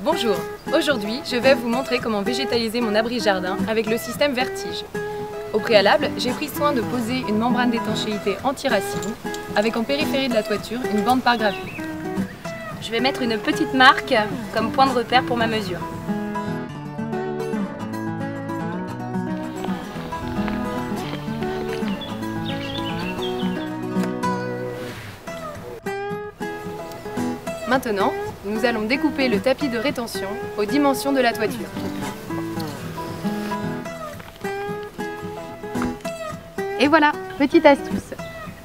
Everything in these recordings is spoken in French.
Bonjour, aujourd'hui je vais vous montrer comment végétaliser mon abri jardin avec le système Vertige. Au préalable, j'ai pris soin de poser une membrane d'étanchéité anti-racines avec en périphérie de la toiture une bande par gravure. Je vais mettre une petite marque comme point de repère pour ma mesure. Maintenant, nous allons découper le tapis de rétention aux dimensions de la toiture. Et voilà, petite astuce.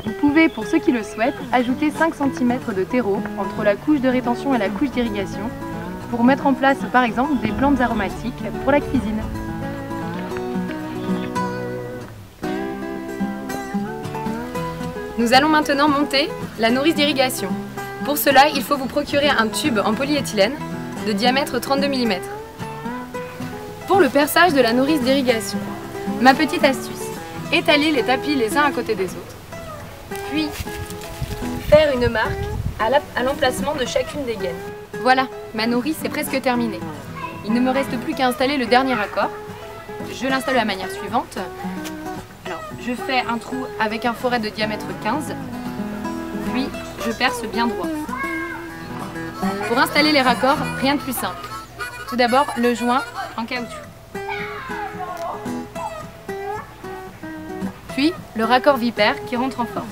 Vous pouvez, pour ceux qui le souhaitent, ajouter 5 cm de terreau entre la couche de rétention et la couche d'irrigation pour mettre en place, par exemple, des plantes aromatiques pour la cuisine. Nous allons maintenant monter la nourrice d'irrigation. Pour cela, il faut vous procurer un tube en polyéthylène de diamètre 32 mm. Pour le perçage de la nourrice d'irrigation, ma petite astuce, étaler les tapis les uns à côté des autres, puis faire une marque à l'emplacement de chacune des gaines. Voilà, ma nourrice est presque terminée. Il ne me reste plus qu'à installer le dernier raccord. Je l'installe de la manière suivante. Alors, je fais un trou avec un foret de diamètre 15, puis je perce bien droit. Pour installer les raccords, rien de plus simple. Tout d'abord, le joint en caoutchouc. Puis, le raccord vipère qui rentre en force.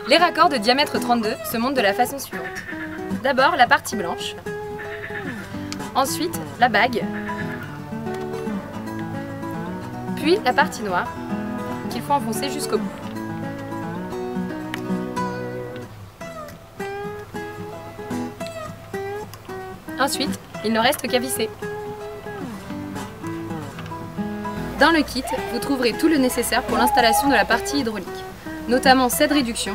Les raccords de diamètre 32 se montent de la façon suivante. D'abord, la partie blanche. Ensuite, la bague. Puis, la partie noire qu'il faut enfoncer jusqu'au bout. Ensuite, il ne reste qu'à visser. Dans le kit, vous trouverez tout le nécessaire pour l'installation de la partie hydraulique, notamment cette réduction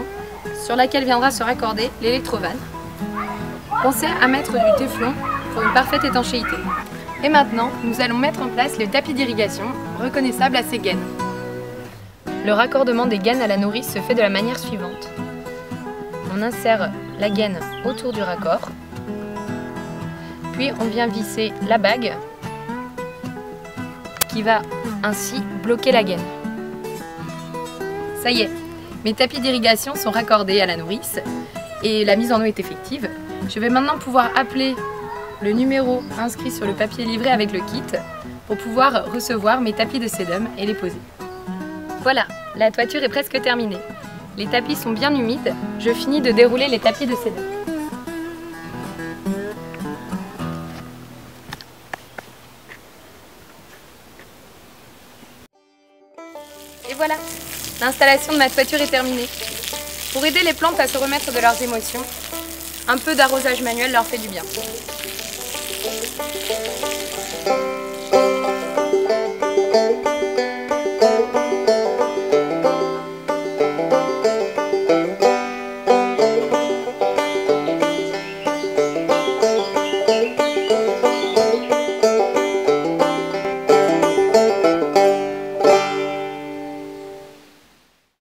sur laquelle viendra se raccorder l'électrovanne. Pensez à mettre du téflon pour une parfaite étanchéité. Et maintenant, nous allons mettre en place le tapis d'irrigation reconnaissable à ses gaines. Le raccordement des gaines à la nourrice se fait de la manière suivante. On insère la gaine autour du raccord. Puis on vient visser la bague qui va ainsi bloquer la gaine. Ça y est, mes tapis d'irrigation sont raccordés à la nourrice et la mise en eau est effective. Je vais maintenant pouvoir appeler le numéro inscrit sur le papier livré avec le kit pour pouvoir recevoir mes tapis de sédum et les poser. Voilà, la toiture est presque terminée. Les tapis sont bien humides, je finis de dérouler les tapis de sédum. Et voilà, l'installation de ma toiture est terminée. Pour aider les plantes à se remettre de leurs émotions, un peu d'arrosage manuel leur fait du bien.